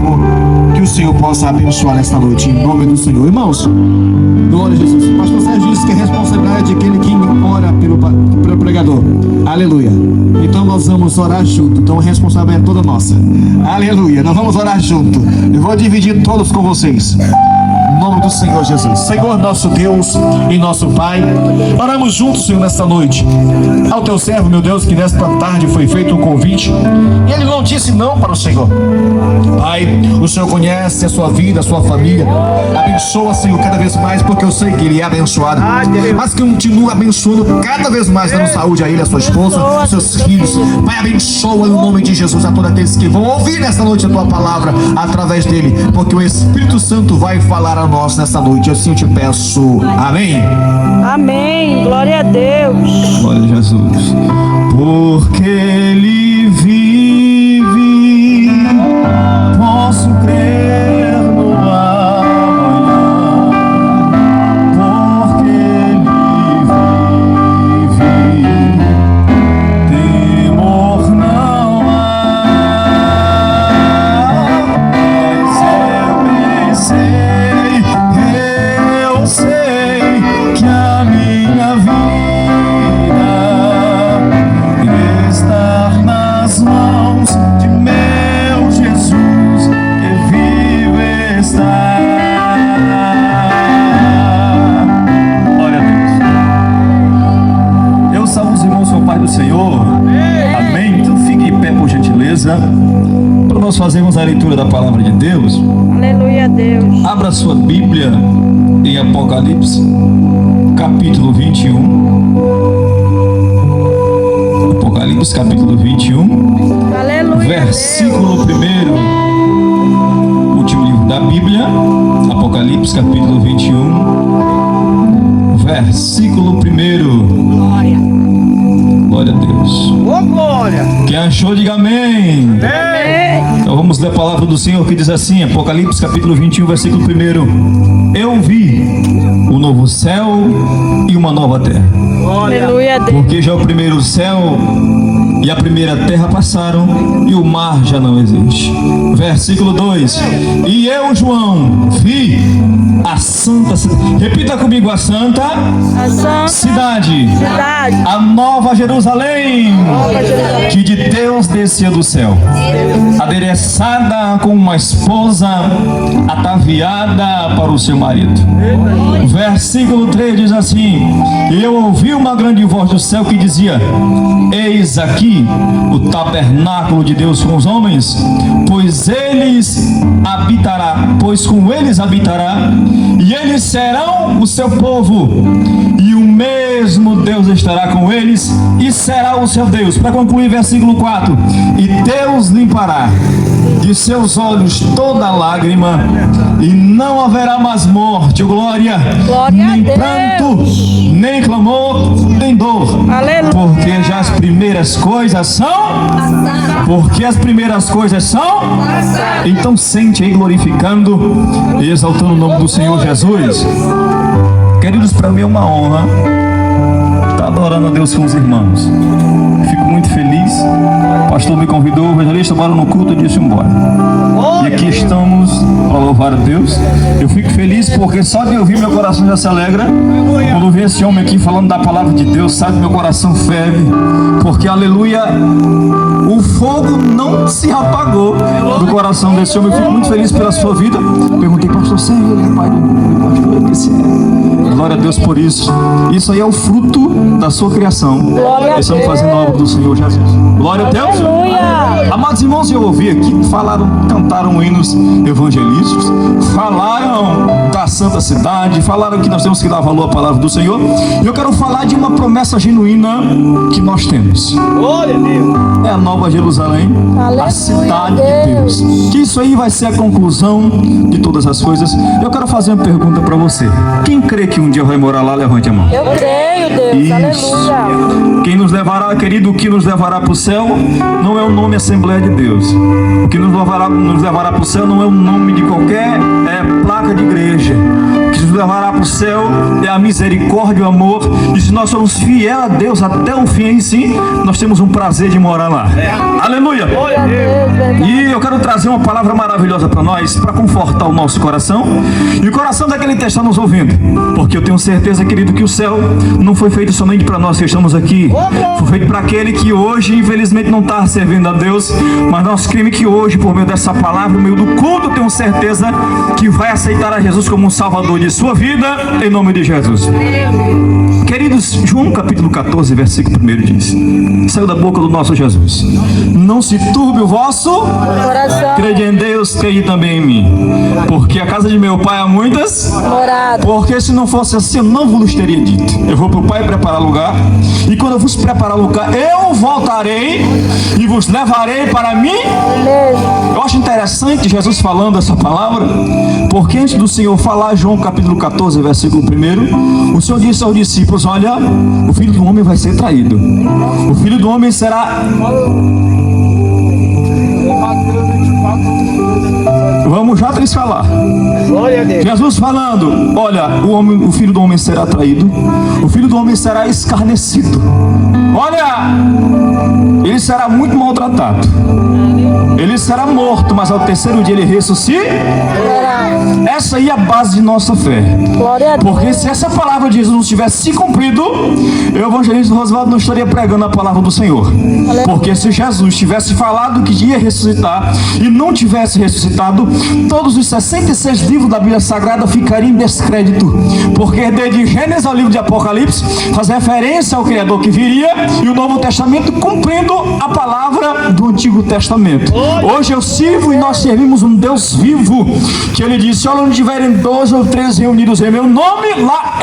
louvor, que o Senhor possa abençoar nesta noite, em nome do Senhor. Irmãos, glória a Jesus. O pastor Sérgio disse que a responsabilidade é aquele que ora pelo pregador. Aleluia. Então nós vamos orar junto. Então a responsabilidade é toda nossa. Aleluia. Nós vamos orar junto. Eu vou dividir todos com vocês. Em nome do Senhor Jesus. Senhor nosso Deus e nosso Pai, oramos juntos, Senhor, nesta noite. Ao teu servo, meu Deus, que nesta tarde foi feito um convite e ele não disse não para o Senhor. Pai, o Senhor conhece a sua vida, a sua família. Abençoa, Senhor, cada vez mais, porque eu sei que ele é abençoado, mas que continua abençoando cada vez mais, dando saúde a ele, a sua esposa, aos seus filhos. Pai, abençoa no nome de Jesus a todos aqueles que vão ouvir nesta noite a tua palavra através dele, porque o Espírito Santo vai falar a nós nesta noite. Assim eu te peço. Amém. Amém. Glória a Deus. Glória a Jesus. Porque ele vive, posso crer no amanhã. Porque ele vive, temor não há. Mas eu sei que a minha vida estar nas mãos de meu Jesus, que vive está. Glória a Deus. Eu salvo os irmãos com o Pai do Senhor. Amém. Então fique em pé, por gentileza, para nós fazermos a leitura da palavra de Deus. Aleluia a Deus. Abra sua Bíblia em Apocalipse, capítulo 21. Apocalipse, capítulo 21. Aleluia. Versículo 1. Último livro da Bíblia. Apocalipse, capítulo 21. Versículo 1. Glória. Glória a Deus. Ô glória! Quem achou, diga amém. Amém. Então vamos ler a palavra do Senhor, que diz assim, Apocalipse capítulo 21, versículo 1. Eu vi o novo céu e uma nova terra, Aleluia a Deus. porque já o primeiro céu e a primeira terra passaram e o mar já não existe. Versículo 2. E eu, João, vi a santa cidade. Repita comigo: a santa A santa cidade, cidade. a nova Jerusalém, Jerusalém. que de Deus descia do céu, adereçada com uma esposa ataviada para o seu marido. Versículo 3 diz assim: e eu ouvi uma grande voz do céu que dizia: eis aqui o tabernáculo de Deus com os homens, pois com eles habitará, e eles serão o seu povo, e o mesmo Deus estará com eles e será o seu Deus. Para concluir, versículo 4: e Deus limpará de seus olhos toda lágrima, e não haverá mais morte, glória, Glória nem a pranto, Deus. nem clamor, nem dor, Aleluia. porque já as primeiras coisas são, então sente aí glorificando e exaltando o nome do Senhor Jesus. Queridos, para mim é uma honra estar adorando a Deus com os irmãos. Fico muito feliz. O pastor me convidou, o evangelista, bora no culto, eu disse embora. E aqui estamos para louvar a Deus. Eu fico feliz porque só de ouvir meu coração já se alegra. Quando eu vi esse homem aqui falando da palavra de Deus, sabe, meu coração ferve, porque, aleluia, o fogo não se apagou do coração desse homem. Eu fico muito feliz pela sua vida. Perguntei, pastor, você é pai do meu pastor? Eu disse, glória a Deus por isso. Isso aí é o fruto da sua criação. Glória a Estamos Deus. fazendo a obra do Senhor Jesus. Glória a Deus. Aleluia. Amados irmãos, eu ouvi aqui, cantaram hinos evangelísticos, falaram da santa cidade, falaram que nós temos que dar valor à palavra do Senhor. E eu quero falar de uma promessa genuína que nós temos. Glória a Deus! É a nova Jerusalém, Aleluia, a cidade de Deus. Que isso aí vai ser a conclusão de todas as coisas. Eu quero fazer uma pergunta para você. Quem crê que um dia vai morar lá, levante a mão. Eu creio, Deus. Isso. Aleluia. Quem nos levará, querido, o que nos levará para o céu não é o nome Assembleia de Deus. O que nos levará para o céu não é o nome de qualquer placa de igreja. O que nos nos levará para o céu é a misericórdia e o amor. E se nós somos fiéis a Deus até o fim, sim, nós temos um prazer de morar lá. Aleluia! E eu quero trazer uma palavra maravilhosa para nós, para confortar o nosso coração e o coração daquele que está nos ouvindo. Porque eu tenho certeza, querido, que o céu não foi feito somente para nós que estamos aqui. Foi feito para aquele que hoje, infelizmente, não está servindo a Deus. Mas nós cremos que hoje, por meio dessa palavra, no meio do culto, eu tenho certeza que vai aceitar a Jesus como um salvador de sua vida, em nome de Jesus. Queridos, João capítulo 14, versículo 1 diz: saiu da boca do nosso Jesus: não se turbe o vosso Coração. crede em Deus, crede também em mim, porque a casa de meu pai há muitas Morada. porque se não fosse assim, eu não vos teria dito. Eu vou para o Pai preparar lugar, e quando eu vos preparar lugar, eu voltarei e vos levarei para mim. Eu acho interessante Jesus falando essa palavra, porque antes do Senhor falar, João capítulo 14, versículo 1, o Senhor disse aos discípulos: olha, o Filho do Homem vai ser traído, o Filho do Homem será... Vamos já escalar. Glória a Deus. Jesus falando: olha, o Filho do Homem será traído, o Filho do Homem será escarnecido, olha, ele será muito maltratado, ele será morto, mas ao terceiro dia ele ressuscita. Essa aí é a base de nossa fé. Glória a Deus. Porque se essa palavra de Jesus não tivesse se cumprido, o evangelista Rosvaldo não estaria pregando a palavra do Senhor. Porque se Jesus tivesse falado que ia ressuscitar e não tivesse ressuscitado, todos os 66 livros da Bíblia Sagrada ficariam em descrédito. Porque desde Gênesis ao livro de Apocalipse faz referência ao Criador que viria, e o Novo Testamento cumprindo a palavra do Antigo Testamento. Hoje eu sirvo e nós servimos um Deus vivo, que ele disse: olha, onde tiverem 12 ou 13 reunidos em meu nome, lá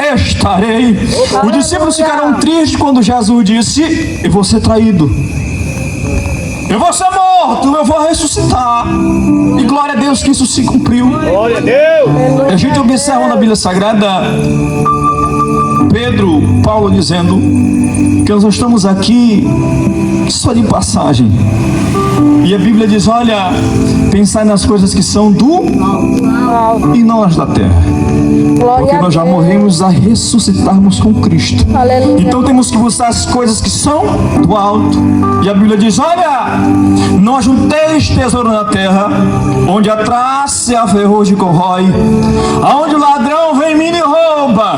eu estarei. Os discípulos ficaram tristes quando Jesus disse: eu vou ser traído, eu vou ser morto, eu vou ressuscitar. E glória a Deus que isso se cumpriu. Glória a Deus. A gente observa na Bíblia Sagrada Paulo dizendo que nós estamos aqui só de passagem. E a Bíblia diz: olha, pensai nas coisas que são do e não as da terra, porque nós já morremos a ressuscitarmos com Cristo. Aleluia. Então temos que buscar as coisas que são do alto. E a Bíblia diz: olha, não ajunteis tesouro na terra, onde a traça e a ferrugem corrói, aonde o ladrão vem e rouba.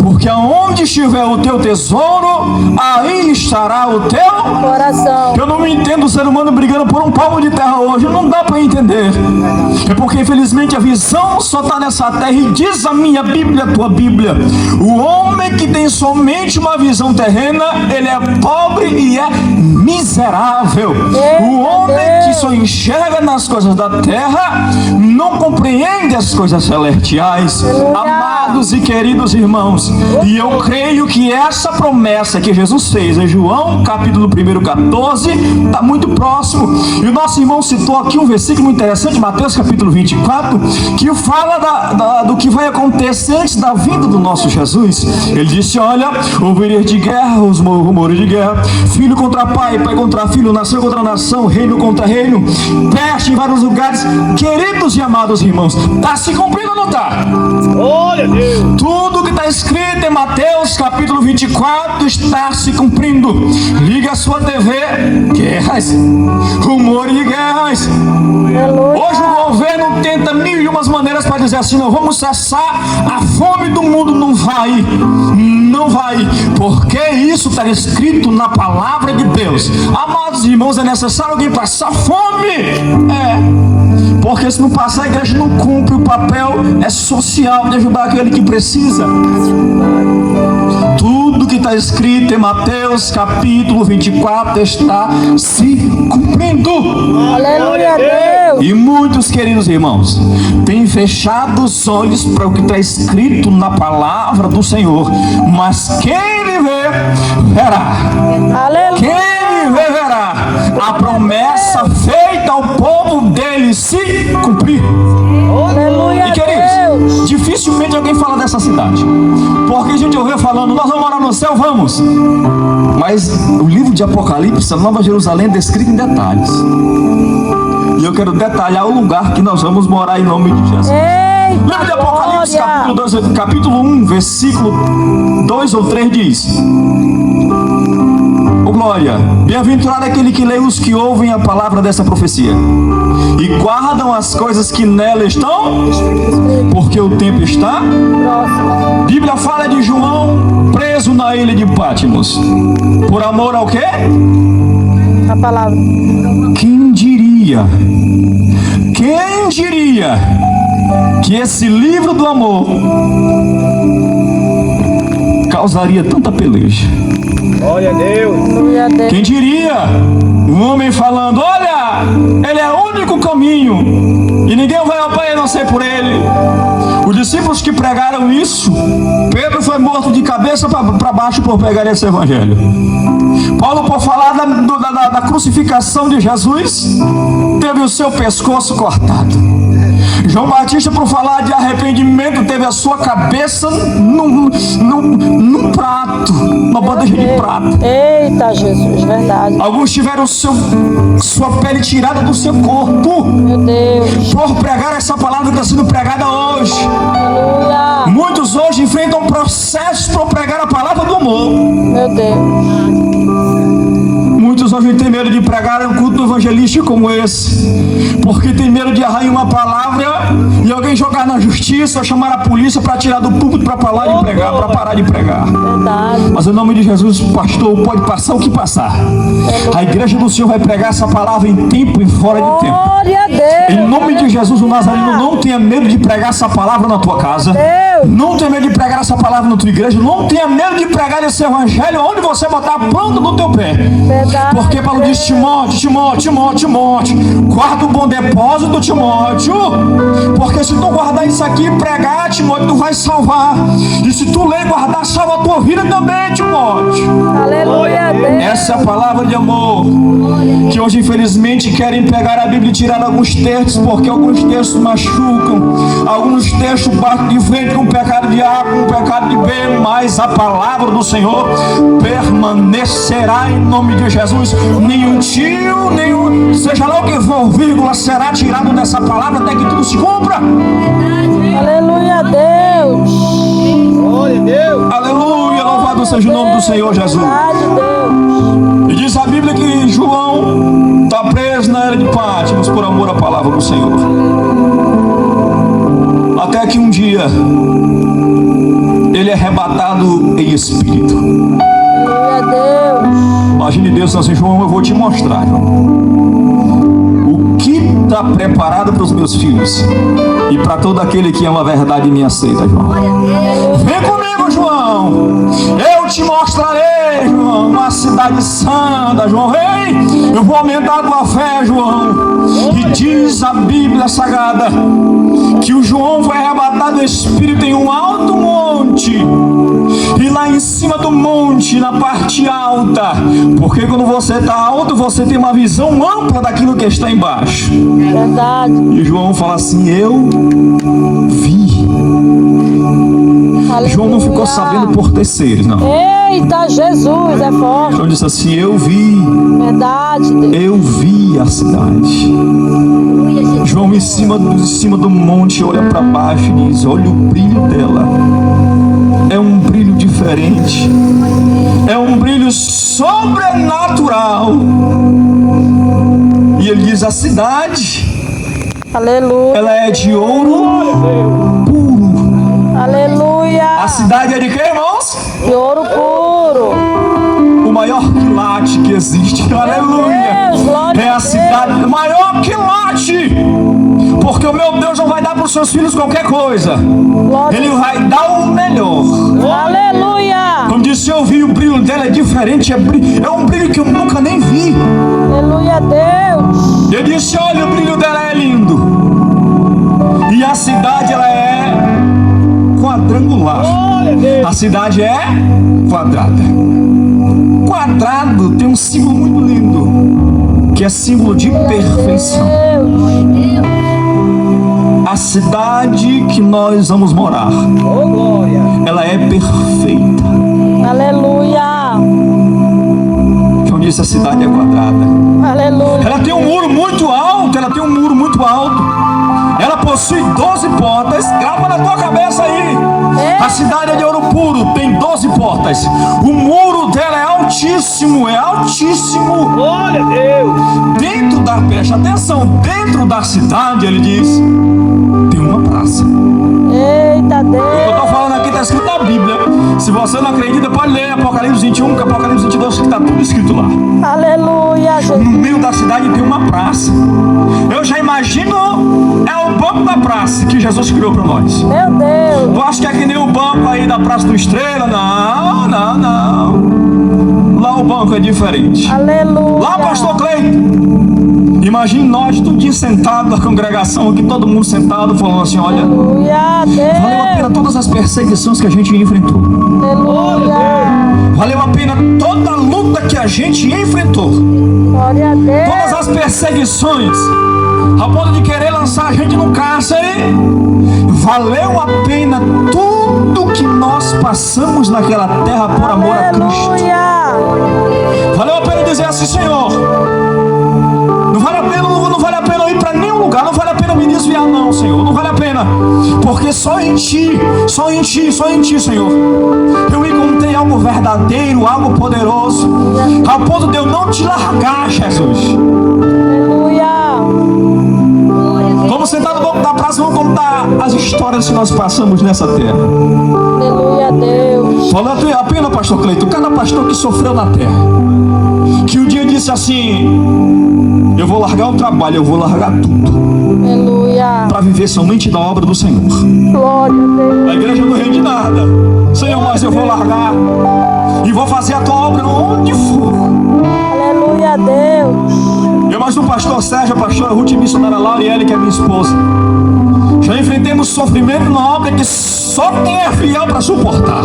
Porque aonde estiver o teu tesouro, aí estará o teu coração. Eu não me entendo o ser humano brigando por um palmo de terra hoje. Não dá para entender. É porque infelizmente a visão só está nessa terra. E diz a minha Bíblia, a tua Bíblia: o homem que tem somente uma visão terrena, ele é pobre e é miserável. O homem que só enxerga nas coisas da terra não compreende as coisas celestiais. Amados e queridos irmãos, e eu creio que essa promessa que Jesus fez em João capítulo 1, 14, está muito próximo. E o nosso irmão citou aqui um versículo interessante, Mateus capítulo 24, que fala do que vai acontecer antes da vinda do nosso Jesus. Ele disse: olha, ouvireis de guerra, os rumores de guerra, filho contra pai, pai contra filho, nação contra nação, reino contra reino, peste em vários lugares. Queridos e amados irmãos, está se cumprindo ou não está? Glória a Deus. Tudo que está escrito em Mateus capítulo 24 está se cumprindo. Liga a sua TV, guerras, rumores de guerras. Hoje o governo tenta mil e umas maneiras para dizer assim: não, vamos cessar a fome do mundo. Não vai, não vai, porque isso está escrito na palavra de Deus. Amados irmãos, é necessário alguém passar fome? Porque se não passar, a igreja não cumpre o papel social de ajudar aquele que precisa. Tudo que está escrito em Mateus capítulo 24 está se cumprindo. Aleluia, Deus. E muitos, queridos irmãos, têm fechado os olhos para o que está escrito na palavra do Senhor. Mas quem viver, verá. Aleluia. Quem viver, verá a promessa feita ao povo dele se cumprir. Aleluia, E queridos, dificilmente alguém fala dessa cidade, porque a gente ouviu falando: nós vamos morar no céu, vamos. Mas o livro de Apocalipse, a Nova Jerusalém, é descrito em detalhes. E eu quero detalhar o lugar que nós vamos morar em nome de Jesus. Livro de Apocalipse, capítulo 1, versículo 2 ou 3 diz: oh, glória, bem-aventurado aquele que lê, os que ouvem a palavra dessa profecia e guardam as coisas que nela estão, porque o tempo está Próximo. Bíblia fala de João preso na ilha de Patmos. Por amor ao quê? A palavra. Quem diria? Quem diria que esse livro do amor causaria tanta peleja? Glória a Deus. Aleluia a Deus. Quem diria? Um homem falando: olha, ele é o único caminho e ninguém vai ao Pai a não ser por ele. Os discípulos que pregaram isso, Pedro foi morto de cabeça para baixo por pregar esse evangelho. Paulo, por falar da crucificação de Jesus, teve o seu pescoço cortado. João Batista, por falar de arrependimento, teve a sua cabeça num prato, uma bandeja de prata. Eita, Jesus, verdade. Alguns tiveram sua pele tirada do seu corpo Meu Deus. por pregar essa palavra que está sendo pregada hoje. Aleluia. Muitos hoje enfrentam processos por pregar a palavra do amor. Meu Deus. Muitos hoje têm medo de pregar um culto evangelístico como esse, porque tem medo de arranhar uma palavra e alguém jogar na justiça, ou chamar a polícia para tirar do púlpito para parar de pregar, para parar de pregar. Verdade. Mas em nome de Jesus, pastor, pode passar o que passar. A igreja do Senhor vai pregar essa palavra em tempo e fora de tempo. Glória a Deus. Em nome de Jesus, o Nazareno, não tenha medo de pregar essa palavra na tua casa. Não tenha medo de pregar essa palavra na tua igreja. Não tenha medo de pregar esse evangelho onde você botar a planta do teu pé. Verdade. Porque Paulo diz: Timóteo, guarda o bom depósito, Timóteo. Porque se tu guardar isso aqui e pregar, Timóteo, tu vai salvar. E se tu ler e guardar, salva a tua vida também, Timóteo. Aleluia a Deus. Essa é a palavra de amor. Que hoje, infelizmente, querem pegar a Bíblia e tirar alguns textos, porque alguns textos machucam, alguns textos batem de frente com o pecado de A, com o pecado de B, mas a palavra do Senhor permanecerá em nome de Jesus. Nenhum tio, nenhum, seja lá o que for, vírgula, será tirado dessa palavra até que tudo se cumpra. Aleluia a Deus. Glória a Deus. Aleluia, louvado seja o nome do Senhor Jesus. Verdade, Deus. E diz a Bíblia que João está preso na ilha de Patmos por amor à palavra do Senhor. Até que um dia ele é arrebatado em espírito. Glória a Deus. Imagine Deus assim: João, eu vou te mostrar, João, o que está preparado para os meus filhos e para todo aquele que ama a verdade e me aceita, João. Vem comigo, João. Eu te mostrarei, João, uma cidade santa, João. Ei, eu vou aumentar a tua fé, João. E diz a Bíblia Sagrada que o João foi arrebatado do Espírito em um alto monte. E lá em cima do monte, na parte alta, porque quando você está alto, você tem uma visão ampla daquilo que está embaixo. Verdade. E João fala assim: eu vi. Aleluia. João não ficou sabendo por terceiros, não. Eita, Jesus, é forte. João disse assim: eu vi. Verdade, Deus. Eu vi a cidade. João em cima do monte olha para baixo e diz: olha o brilho dela. É um brilho diferente. É um brilho sobrenatural. E ele diz: a cidade, Aleluia. ela é de ouro puro. Aleluia. A cidade é de quê, irmãos? De ouro puro. O maior quilate que existe. Aleluia. Deus, glória É a a Deus. cidade maior quilate. Porque o meu Deus não vai dar para os seus filhos qualquer coisa. Glória. Ele vai dar o melhor. Aleluia. Como disse, eu vi, o brilho dela é diferente. É um brilho que eu nunca nem vi. Aleluia a Deus. Eu disse: olha, o brilho dela é lindo. E a cidade, ela é quadrangular. A cidade é quadrada. Quadrado tem um símbolo muito lindo, que é símbolo de perfeição. A cidade que nós vamos morar, Oh, glória. ela é perfeita. Aleluia. João disse: a cidade é quadrada. Aleluia. Ela tem um muro muito alto. Ela possui 12 portas. Grava na tua cabeça aí. A cidade é de ouro puro, tem 12 portas. O muro dela é altíssimo, é altíssimo. Glória a Deus. Dentro da, preste atenção, dentro da cidade, ele diz, tem uma praça. Eita O que eu estou Deus. falando aqui está escrito na Bíblia. Se você não acredita, pode ler Apocalipse 21, Apocalipse 22, que está tudo escrito lá. Aleluia, Jesus. No meio da cidade tem uma praça. Eu já imagino, é o banco da praça que Jesus criou para nós. Meu Deus. Tu acha que é que nem o banco aí da Praça do Estrela? Não, não, não. Lá o banco é diferente. Aleluia. Lá, pastor Cleiton, imagine nós tudinho sentado na congregação aqui, todo mundo sentado, falando assim, olha, Aleluia, valeu a pena Deus. todas as perseguições que a gente enfrentou. Aleluia. Valeu a pena toda a luta que a gente enfrentou. Glória a Deus. Todas as perseguições, a ponto de querer lançar a gente no cárcere. Valeu a pena tudo que nós passamos naquela terra por amor a Cristo. Aleluia. Valeu a pena dizer assim, Senhor, não vale a pena, não vale a pena eu ir para nenhum lugar, não vale a pena me desviar não, Senhor, não vale a pena, porque só em Ti, Senhor, eu encontrei algo verdadeiro, algo poderoso, ao ponto de eu não te largar, Jesus. Aleluia. Vamos sentar no banco da praça e vamos contar as histórias que nós passamos nessa terra. Aleluia, Deus. Falando a pena, pastor Cleiton, cada pastor que sofreu na terra, que um dia disse assim, eu vou largar o trabalho, eu vou largar tudo, Aleluia. para viver somente da obra do Senhor. Glória a Deus. A igreja não rende nada. Senhor, mas eu vou largar e vou fazer a tua obra onde for. Aleluia, Deus. Eu, mais o pastor Sérgio, a pastora Ruth e a missionária Lauriele, que é minha esposa, já enfrentamos sofrimento na obra que só quem é fiel para suportar.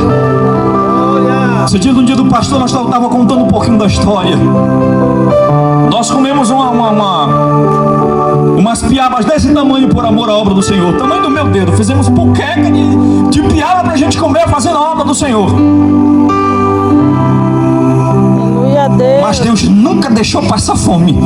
Esse dia, no dia do pastor, nós estávamos contando um pouquinho da história. Nós comemos umas piabas desse tamanho por amor à obra do Senhor, tamanho do meu dedo. Fizemos puqueca de piaba para a gente comer fazendo a obra do Senhor. Aleluia, Deus. Mas Deus nunca deixou passar fome.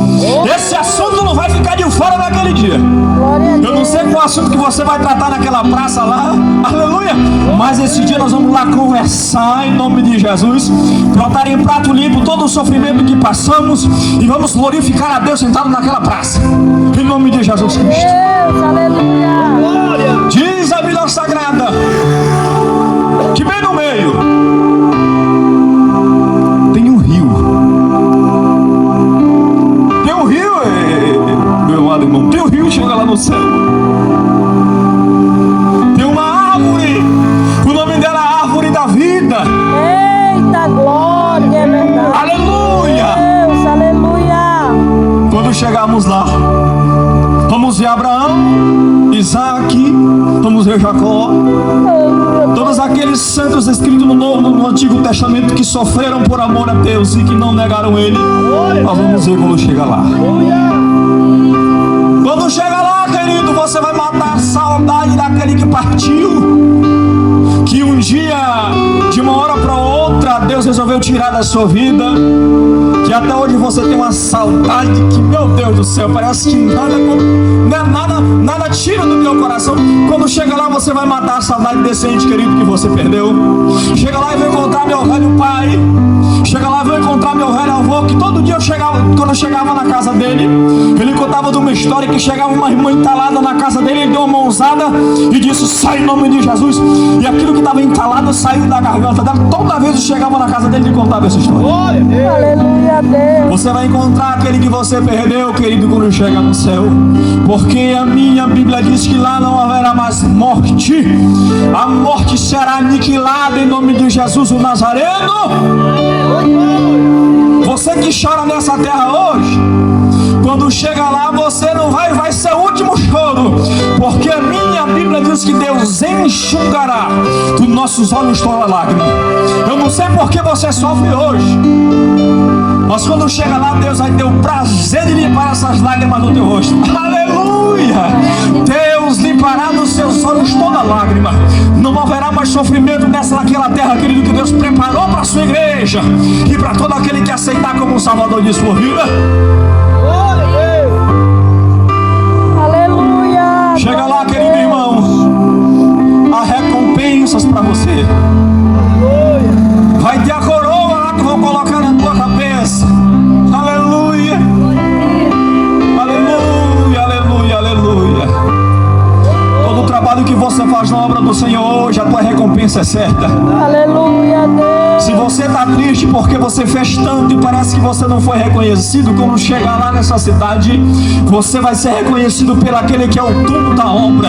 Esse assunto não vai ficar de fora naquele dia. Glória a Eu Deus. não sei qual assunto que você vai tratar naquela praça lá, aleluia. Mas esse dia nós vamos lá conversar em nome de Jesus, botar em prato limpo todo o sofrimento que passamos e vamos glorificar a Deus sentado naquela praça, em nome de Jesus Cristo. Deus, aleluia. Glória. Diz a Bíblia Sagrada que bem no meio tem um rio. Tem um rio, meu amado irmão, tem um rio que chega lá no céu. Tem uma árvore, o nome dela é Árvore da Vida. Eita, glória, é verdade. Aleluia! Deus, aleluia. Quando chegarmos lá, vamos ver Abraão, Isaac, vamos ver Jacó, todos aqueles santos escritos no Antigo Testamento que sofreram por amor a Deus e que não negaram Ele. Nós vamos ver quando chegar lá. Quando chega lá, querido, você vai matar a saudade daquele que partiu, que um dia, de uma hora para outra, Deus resolveu tirar da sua vida, que até hoje você tem uma saudade que, meu Deus do céu, parece que nada tira do teu coração. Quando chega lá, você vai matar a saudade desse ente querido que você perdeu. Chega lá e vai encontrar meu velho pai. Chega lá e vai encontrar meu velho avô, que todo dia quando eu chegava na casa dele, ele contava de uma história que chegava uma irmã entalada na casa dele, ele deu uma mãozada e disse, sai em nome de Jesus. E aquilo que estava entalado saiu da garganta dela. Toda vez que chegava na casa dele, ele contava essa história. Glória a Deus. Aleluia, Deus. Você vai encontrar aquele que você perdeu, querido, quando chega no céu. Porque a minha Bíblia diz que lá não haverá mais morte. A morte será aniquilada em nome de Jesus o Nazareno. Você que chora nessa terra hoje, quando chega lá, você não vai ser o último choro. Porque a minha Bíblia diz que Deus enxugará dos nossos olhos toda lágrima. Eu não sei por que você sofre hoje, mas quando chega lá, Deus vai ter o prazer de limpar essas lágrimas do teu rosto. Aleluia! Deus limpará dos seus olhos toda lágrima. Não haverá mais sofrimento naquela terra, querido, que Deus preparou para a sua igreja e para todo aquele que aceitar como um Salvador de sua vida. Glória a Deus. Aleluia. Chega lá, querido irmão. trabalho que você faz na obra do Senhor hoje, a tua recompensa é certa. Aleluia, Deus. Se você está triste porque você fez tanto e parece que você não foi reconhecido, quando chegar lá nessa cidade, você vai ser reconhecido por aquele que é o dono da obra.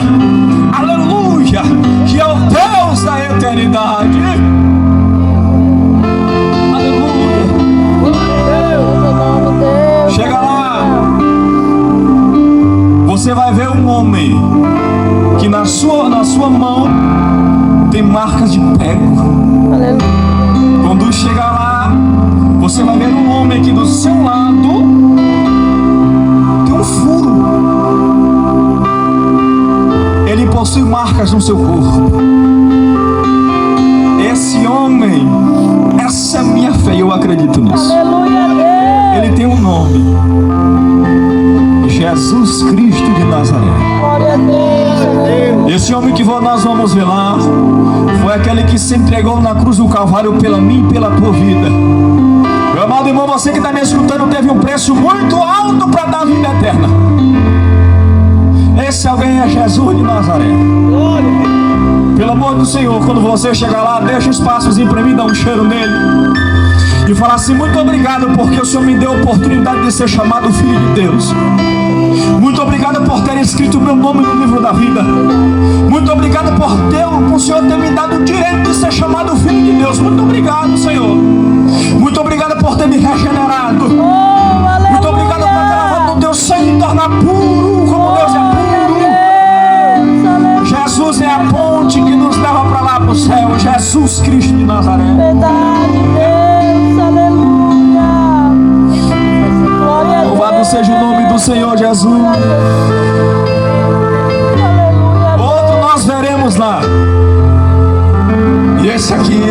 Aleluia! Que é o Deus da eternidade. Aleluia! Chega lá, você vai ver um homem que na sua mão tem marcas de prego. Aleluia. Quando chegar lá, você vai ver um homem que do seu lado tem um furo. Ele possui marcas no seu corpo. Esse homem, essa é minha fé, eu acredito nisso. Aleluia, Deus. Ele tem um nome: Jesus Cristo de Nazaré. Glória a Deus. Esse homem que nós vamos ver lá foi aquele que se entregou na cruz do Calvário pela mim e pela tua vida. Meu amado irmão, você que está me escutando teve um preço muito alto para dar a vida eterna. Esse alguém é Jesus de Nazaré. Pelo amor do Senhor, quando você chegar lá, deixa um espaçozinho para mim, dá um cheiro nele e falar assim: muito obrigado porque o Senhor me deu a oportunidade de ser chamado Filho de Deus. Muito obrigado por ter escrito o meu nome no livro da vida. Muito obrigado por o Senhor ter me dado o direito de ser chamado Filho de Deus. Muito obrigado, Senhor. Muito obrigado por ter me regenerado. Muito obrigado por ter lavado no teu sangue e tornar puro como Deus é puro. Jesus é a ponte que nos leva para lá, para o céu. Jesus Cristo de Nazaré. Verdade, Deus. Aleluia. Glória a Deus. Louvado seja o nome do Senhor Jesus. Outro nós veremos lá. E esse aqui,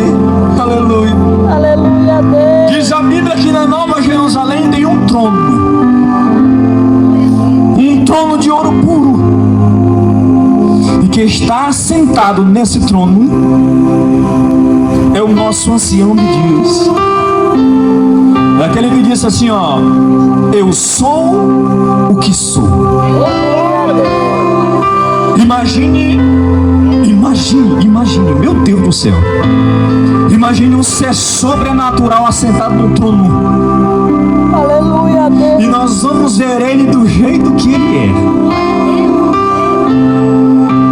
aleluia. Aleluia, Deus. Diz a Bíblia que na Nova Jerusalém tem um trono. Um trono de ouro puro. E que está assentado nesse trono é o nosso ancião de dias. É aquele que disse assim, ó: eu sou o que sou. Imagine, meu Deus do céu. Imagine um ser sobrenatural assentado no trono. Aleluia, Deus. E nós vamos ver ele do jeito que ele é.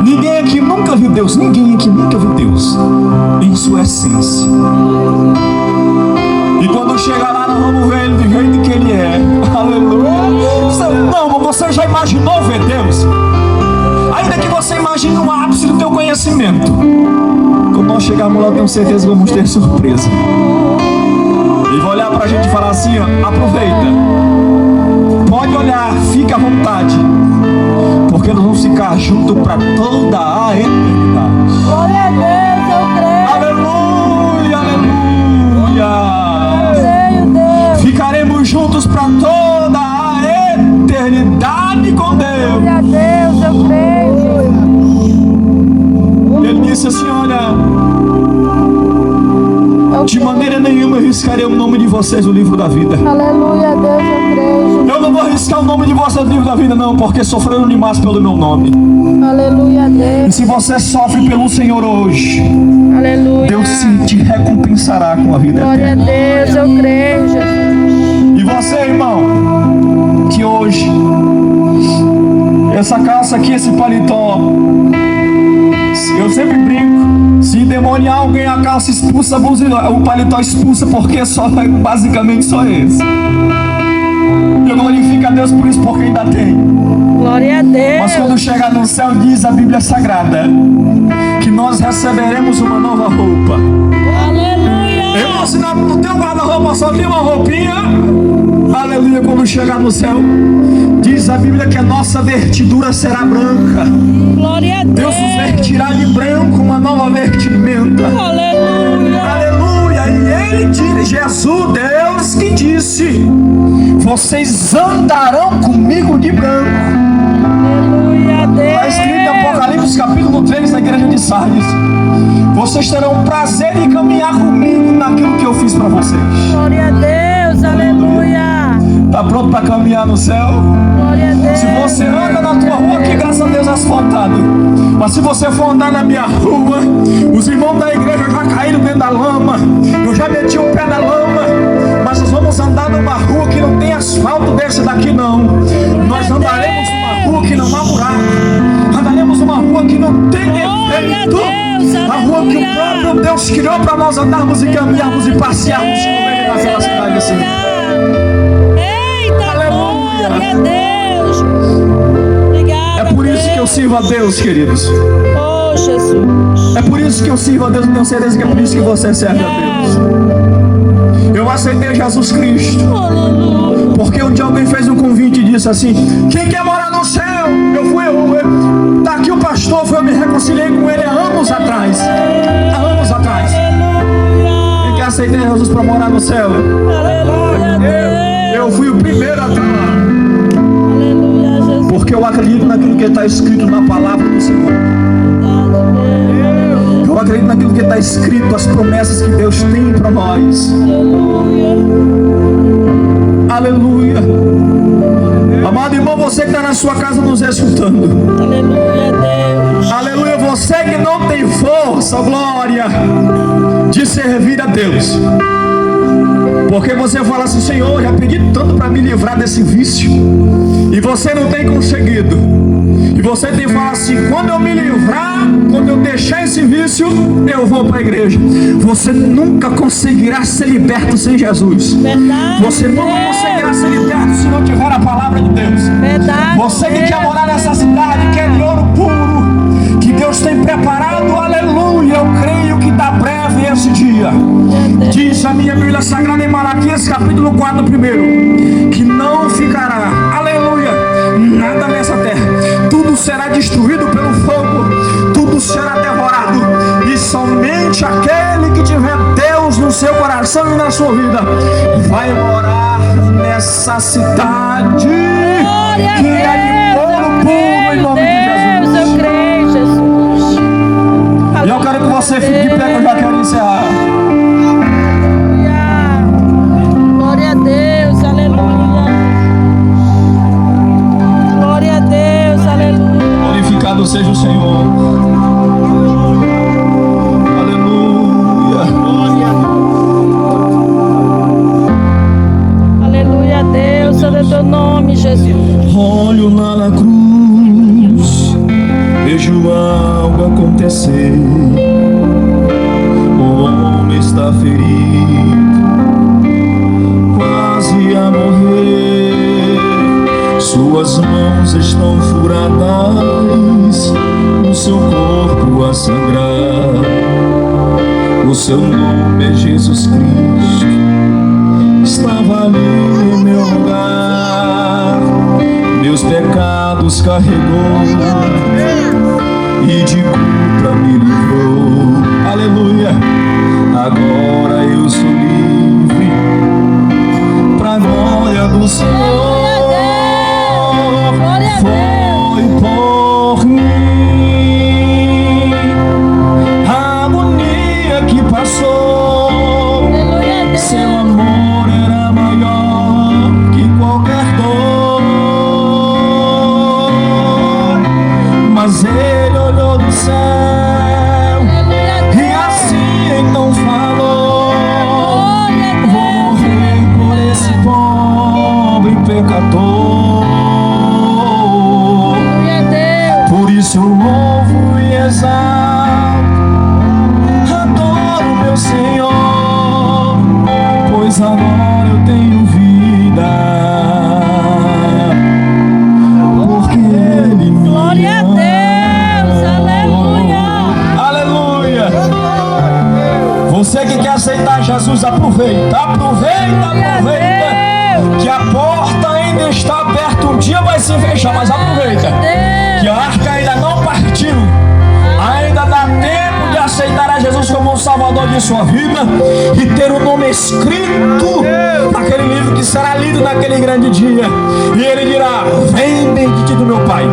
Ninguém aqui nunca viu Deus. Ninguém aqui nunca viu Deus em sua essência. E quando chegar lá, nós vamos ver ele do jeito que ele é. Aleluia. Não, você já imaginou ver Deus? Ainda que você imagine um ápice do teu conhecimento, quando nós chegarmos lá, eu tenho certeza que vamos ter surpresa. E vai olhar pra gente e falar assim, ó: aproveita. Pode olhar, fica à vontade. Porque nós vamos ficar juntos para toda a eternidade. Glória a Deus, eu creio. Aleluia, aleluia. Ficaremos juntos para toda a eternidade com Deus. Glória a Deus, eu creio. Ele disse assim: olha, de maneira nenhuma eu riscarei o nome de vocês no livro da vida. Aleluia, Deus, eu creio. Eu não vou riscar o nome de vocês no livro da vida, não, porque sofreram demais pelo meu nome. Aleluia, E Deus. se você sofre pelo Senhor hoje, Aleluia. Deus sim te recompensará com a vida Glória a eterna. Deus, eu creio, Jesus. E você, irmão, que hoje essa calça aqui, esse paletó, eu sempre brinco, se endemoniar alguém, a calça expulsa, o paletó expulsa, porque basicamente só esse. Eu glorifico a Deus por isso, porque ainda tem. Glória a Deus. Mas quando chegar no céu, diz a Bíblia Sagrada que nós receberemos uma nova roupa. Aleluia. Eu vou ensinar no teu guarda-roupa, só tem uma roupinha. Aleluia, quando chegar no céu, diz a Bíblia que a nossa vestidura será branca. Glória a Deus Deus. nos vestirá de branco, uma nova vestimenta. Aleluia. Aleluia. E ele diz, Jesus, Deus que disse: vocês andarão comigo de branco. Aleluia, Deus. Está escrito em Apocalipse capítulo 3 na igreja de Sardes: vocês terão prazer em caminhar comigo naquilo que eu fiz para vocês. Glória a Deus. Aleluia. Está pronto para caminhar no céu? Glória a Deus. Se você anda na tua rua, que graças a Deus asfaltado, Mas se você for andar na minha rua, os irmãos da igreja já caíram dentro da lama. Eu já meti o pé na lama. Mas nós vamos andar numa rua que não tem asfalto desse daqui não. Nós andaremos numa rua que não há buraco. Andaremos numa rua que não tem defeito. A rua que o próprio Deus criou para nós andarmos e caminharmos e passearmos com Ele naquela cidade assim. Eita, Aleluia. glória a Deus. Obrigada. É por isso que eu sirvo a Deus, queridos. Oh, Jesus. É por isso que eu sirvo a Deus. Eu tenho certeza que é por isso que você serve a Deus. Eu aceitei Jesus Cristo Aleluia. porque um dia alguém fez um convite e disse assim: quem quer morar no céu? Tá aqui o pastor, eu me reconciliei com ele há anos atrás. Há anos atrás. Quem quer aceitar Jesus para morar no céu? Aleluia, Deus. Eu fui o primeiro a estar lá. Aleluia, Jesus. Porque eu acredito naquilo que está escrito na palavra do Senhor. Eu acredito naquilo que está escrito, as promessas que Deus tem para nós. Aleluia. Amado irmão, você que está na sua casa nos escutando. Aleluia, Deus. Aleluia, você que não tem força, glória, de servir a Deus. Porque você fala assim: Senhor, já pedi tanto para me livrar desse vício, e você não tem conseguido. E você tem que falar assim: quando eu me livrar, quando eu deixar esse vício, eu vou para a igreja. Você nunca conseguirá ser liberto sem Jesus. Verdade. Você nunca conseguirá ser liberto se não tiver a palavra de Deus. Verdade. Você que quer morar nessa cidade, quer de ouro puro, que Deus tem preparado, aleluia. Eu creio que está breve esse dia. Diz a minha Bíblia Sagrada em Malaquias capítulo 4, primeiro, que não ficará, aleluia, nada nessa terra. Tudo será destruído pelo fogo, tudo será devorado, e somente aquele que tiver Deus no seu coração e na sua vida vai morar nessa cidade. Glória a Que é de ouro puro em nome de Deus, Jesus. eu creio, Jesus. E eu quero que você fique de pé, que eu já quero encerrar. Glória a Deus, aleluia. Glória a Deus, aleluia. Glorificado seja o Senhor. Aleluia. Aleluia a Deus, é o teu nome, Jesus. Olho lá na cruz, vejo algo acontecer. O homem está ferido, quase a morrer. Suas mãos estão furadas, o seu corpo a sangrar. O seu nome é Jesus Cristo, estava ali em meu lugar. Meus pecados carregou e de culpa me livrou. Aleluia. Agora eu sou livre pra glória do Senhor. Foi por mim a agonia que passou. Seu amor era maior que qualquer dor. Mas ele olhou do céu e assim então falou: vou morrer por esse pobre pecador. Por isso eu louvo e exalto, adoro meu Senhor, pois agora eu tenho vida, porque Ele me Glória a ama. Deus, aleluia. Aleluia. Você que quer aceitar Jesus, aproveita, que a porta ainda está aberta. Um dia vai se fechar, mas aproveita, que a arca ainda não partiu. Ainda dá tempo de aceitar a Jesus como o Salvador de sua vida e ter o nome escrito naquele livro que será lido naquele grande dia. E ele dirá: vem, bendito do meu Pai,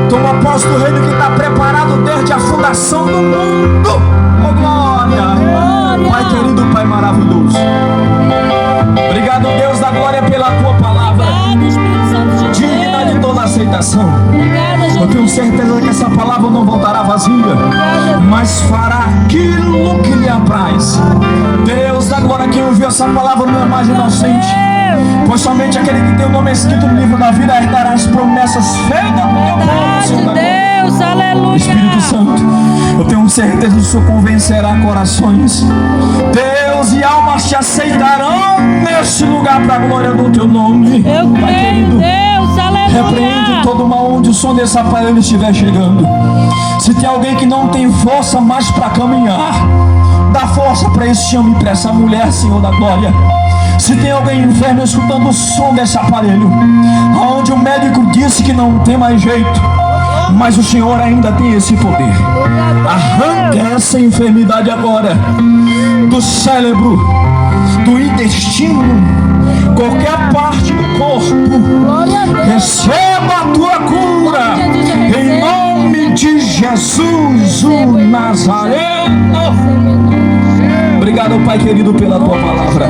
toma posse do reino que está preparado desde a fundação do mundo. Oh glória, Pai querido, Pai maravilhoso. Obrigado, Deus da glória, pela tua palavra, digna de toda a aceitação. Obrigada, Eu Jesus. tenho certeza que essa palavra não voltará vazia, mas fará aquilo que lhe apraz. Deus da glória, quem ouviu essa palavra não é mais inocente, pois somente aquele que tem o nome escrito no livro da vida herdará as promessas feitas no teu povo, Senhor da glória. Deus, aleluia. Espírito Santo, eu tenho certeza que o Senhor convencerá corações. Deus e almas te aceitarão neste lugar para a glória do teu nome. Eu Pai creio, querido, Deus, repreende aleluia. todo mal onde o som desse aparelho estiver chegando. Se tem alguém que não tem força mais para caminhar, dá força para esse homem e para essa mulher, Senhor da glória. Se tem alguém enfermo escutando o som desse aparelho, onde o médico disse que não tem mais jeito, mas o Senhor ainda tem esse poder. Arranque essa enfermidade agora do cérebro, do intestino, qualquer parte do corpo. Glória a Deus. Receba a tua cura em nome de Jesus, o Nazareno. Obrigado, Pai querido, pela tua palavra.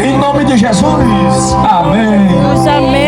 Em nome de Jesus. Amém. Deus, amém.